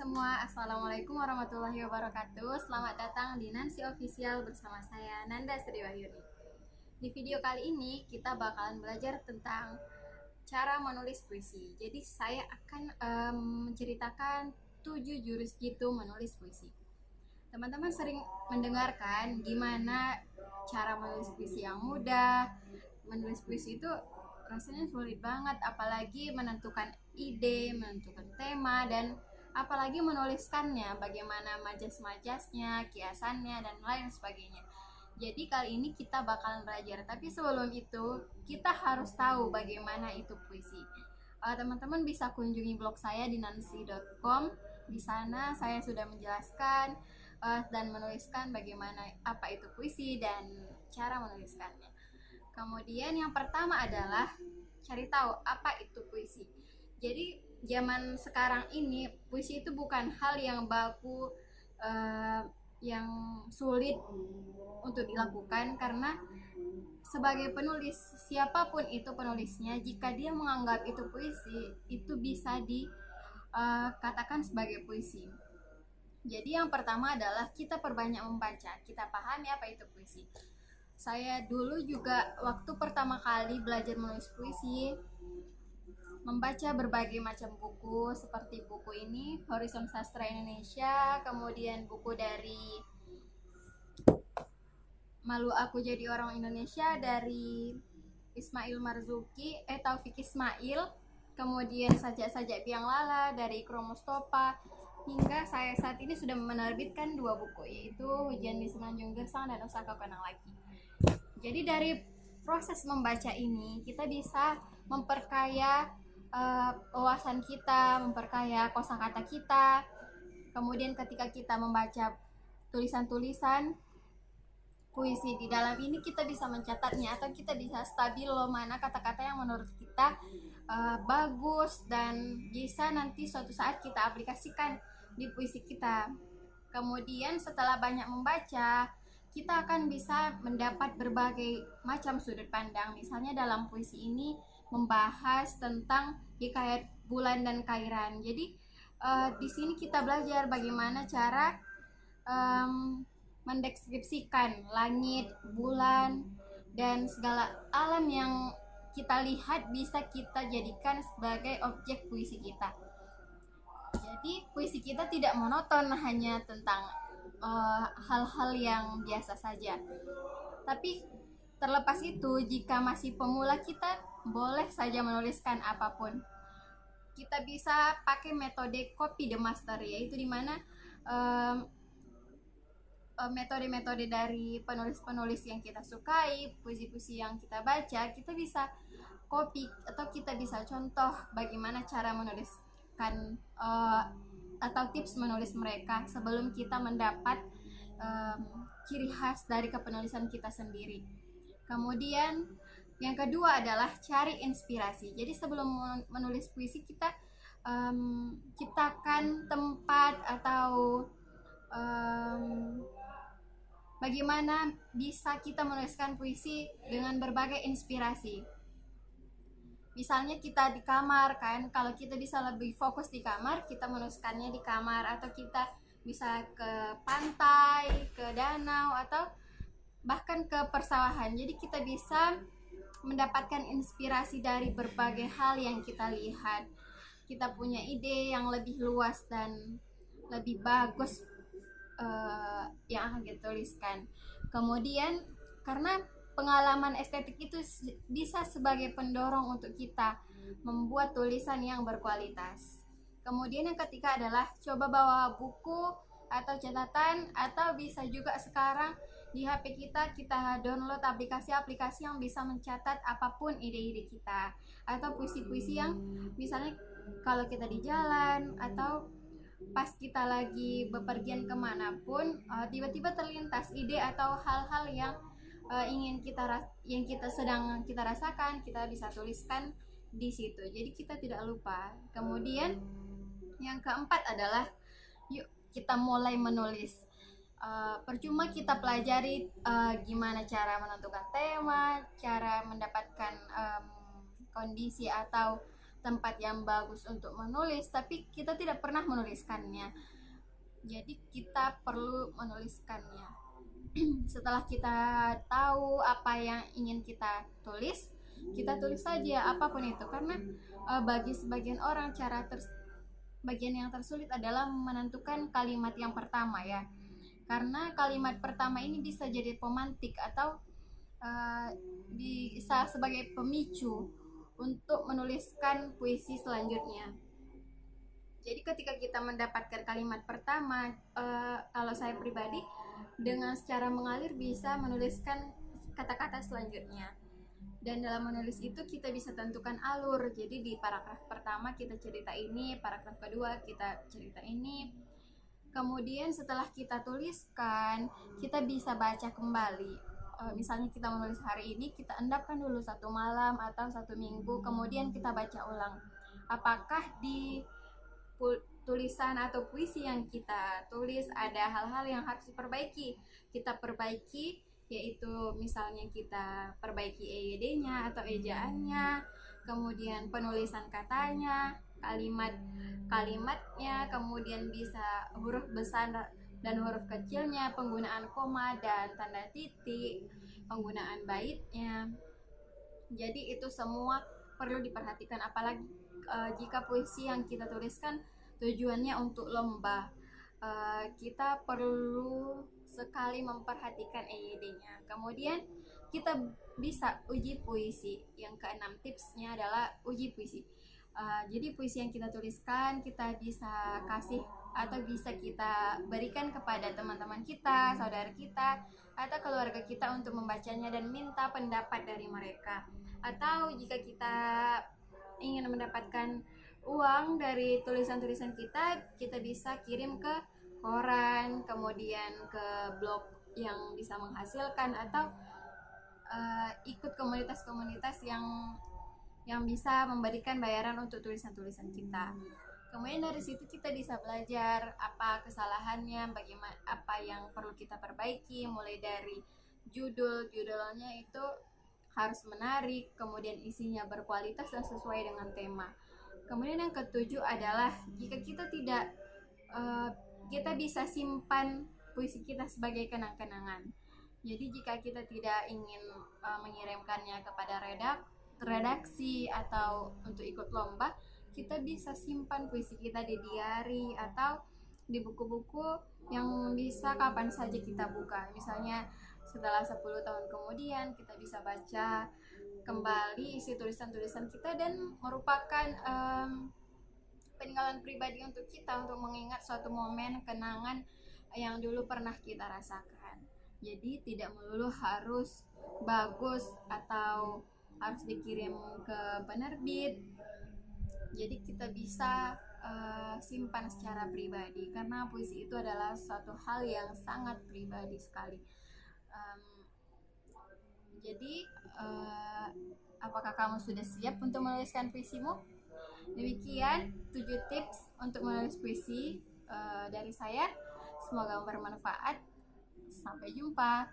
semua, Assalamualaikum warahmatullahi wabarakatuh. Selamat datang di Nancy Official bersama saya Nanda Sriwahyuni. Di video kali ini kita bakalan belajar tentang cara menulis puisi. Jadi saya akan menceritakan 7 jurus jitu menulis puisi. Teman-teman sering mendengarkan gimana cara menulis puisi yang mudah. Menulis puisi itu rasanya sulit banget, apalagi menentukan ide, menentukan tema, dan apalagi menuliskannya, bagaimana majas-majasnya, kiasannya, dan lain sebagainya. Jadi kali ini kita bakalan belajar, tapi sebelum itu kita harus tahu bagaimana itu puisi. Teman-teman bisa kunjungi blog saya di nancy.com. Di sana saya sudah menjelaskan dan menuliskan bagaimana apa itu puisi dan cara menuliskannya. Kemudian yang pertama adalah cari tahu apa itu puisi. Jadi zaman sekarang ini puisi itu bukan hal yang baku, yang sulit untuk dilakukan, karena sebagai penulis, siapapun itu penulisnya, jika dia menganggap itu puisi, itu bisa dikatakan sebagai puisi. Jadi yang pertama adalah kita perbanyak membaca, kita pahami apa itu puisi. Saya dulu juga waktu pertama kali belajar menulis puisi, membaca berbagai macam buku, seperti buku ini Horizon Sastra Indonesia, kemudian buku dari Malu Aku Jadi Orang Indonesia dari Ismail Marzuki, Taufik Ismail, kemudian Sajak-Sajak Biang Lala dari Ikrom Mustofa, hingga saya saat ini sudah menerbitkan 2 buku, yaitu Hujan di Semenanjung Gersang dan Usaha Kau Kenang Lagi. Jadi dari proses membaca ini kita bisa memperkaya wawasan kita, memperkaya kosakata kita. Kemudian ketika kita membaca tulisan-tulisan puisi di dalam ini, kita bisa mencatatnya atau kita bisa stabilo mana kata-kata yang menurut kita bagus dan bisa nanti suatu saat kita aplikasikan di puisi kita. Kemudian setelah banyak membaca, kita akan bisa mendapat berbagai macam sudut pandang. Misalnya dalam puisi ini membahas tentang hikayat bulan dan kairan. Jadi di sini kita belajar bagaimana cara mendeskripsikan langit, bulan, dan segala alam yang kita lihat bisa kita jadikan sebagai objek puisi kita. Jadi puisi kita tidak monoton hanya tentang hal-hal yang biasa saja. Tapi terlepas itu, jika masih pemula, kita boleh saja menuliskan apapun. Kita bisa pakai metode copy the master, yaitu dimana metode-metode dari penulis-penulis yang kita sukai, puisi-puisi yang kita baca, kita bisa copy atau kita bisa contoh bagaimana cara menuliskan atau tips menulis mereka sebelum kita mendapat ciri khas dari kepenulisan kita sendiri. Kemudian yang kedua adalah cari inspirasi. Jadi sebelum menulis puisi, kita ciptakan tempat atau bagaimana bisa kita menuliskan puisi dengan berbagai inspirasi. Misalnya kita di kamar kan, kalau kita bisa lebih fokus di kamar, kita menuliskannya di kamar, atau kita bisa ke pantai, ke danau, atau bahkan ke persawahan. Jadi kita bisa mendapatkan inspirasi dari berbagai hal yang kita lihat. Kita punya ide yang lebih luas dan lebih bagus yang akan kita tuliskan. Kemudian karena pengalaman estetik itu bisa sebagai pendorong untuk kita membuat tulisan yang berkualitas. Kemudian yang ketiga adalah coba bawa buku atau catatan, atau bisa juga sekarang di HP kita download aplikasi-aplikasi yang bisa mencatat apapun ide-ide kita, atau puisi-puisi yang misalnya kalau kita di jalan atau pas kita lagi bepergian kemanapun, tiba-tiba terlintas ide atau hal-hal yang sedang kita rasakan, kita bisa tuliskan di situ. Jadi kita tidak lupa. Kemudian yang keempat adalah yuk kita mulai menulis. Percuma kita pelajari gimana cara menentukan tema, cara mendapatkan kondisi atau tempat yang bagus untuk menulis, tapi kita tidak pernah menuliskannya. Jadi kita perlu menuliskannya. Setelah kita tahu apa yang ingin kita tulis, kita tulis saja apapun itu, karena bagi sebagian orang bagian yang tersulit adalah menentukan kalimat yang pertama ya, karena kalimat pertama ini bisa jadi pemantik atau bisa sebagai pemicu untuk menuliskan puisi selanjutnya. Jadi ketika kita mendapatkan kalimat pertama, kalau saya pribadi dengan secara mengalir bisa menuliskan kata-kata selanjutnya. Dan dalam menulis itu kita bisa tentukan alur. Jadi di paragraf pertama kita cerita ini, paragraf kedua kita cerita ini. Kemudian setelah kita tuliskan, kita bisa baca kembali. Misalnya kita menulis hari ini, kita endapkan dulu 1 malam atau 1 minggu, kemudian kita baca ulang. Apakah di tulisan atau puisi yang kita tulis ada hal-hal yang harus diperbaiki? Kita perbaiki, yaitu misalnya kita perbaiki EYD-nya atau ejaannya, kemudian penulisan katanya, kalimatnya, kemudian bisa huruf besar dan huruf kecilnya, penggunaan koma dan tanda titik, penggunaan baitnya. Jadi itu semua perlu diperhatikan, apalagi jika puisi yang kita tuliskan tujuannya untuk lomba. Kita perlu sekali memperhatikan EYD-nya. Kemudian kita bisa uji puisi. Yang keenam tipsnya adalah uji puisi. Jadi puisi yang kita tuliskan kita bisa kasih atau bisa kita berikan kepada teman-teman kita, saudara kita, atau keluarga kita untuk membacanya dan minta pendapat dari mereka. Atau jika kita ingin mendapatkan uang dari tulisan-tulisan kita bisa kirim ke koran, kemudian ke blog yang bisa menghasilkan, atau ikut komunitas-komunitas yang bisa memberikan bayaran untuk tulisan-tulisan kita. Kemudian dari situ kita bisa belajar apa kesalahannya, bagaimana apa yang perlu kita perbaiki, mulai dari judulnya itu harus menarik, kemudian isinya berkualitas dan sesuai dengan tema. Kemudian yang ketujuh adalah jika kita tidak kita bisa simpan puisi kita sebagai kenang-kenangan. Jadi jika kita tidak ingin mengirimkannya kepada redaksi atau untuk ikut lomba, kita bisa simpan puisi kita di diary atau di buku-buku yang bisa kapan saja kita buka. Misalnya setelah 10 tahun kemudian kita bisa baca kembali isi tulisan-tulisan kita dan merupakan peninggalan pribadi untuk kita, untuk mengingat suatu momen kenangan yang dulu pernah kita rasakan. Jadi tidak melulu harus bagus atau harus dikirim ke penerbit. Jadi kita bisa simpan secara pribadi, karena puisi itu adalah suatu hal yang sangat pribadi sekali. Jadi apakah kamu sudah siap untuk menuliskan puisimu? Demikian 7 tips untuk menulis puisi dari saya. Semoga bermanfaat. Sampai jumpa.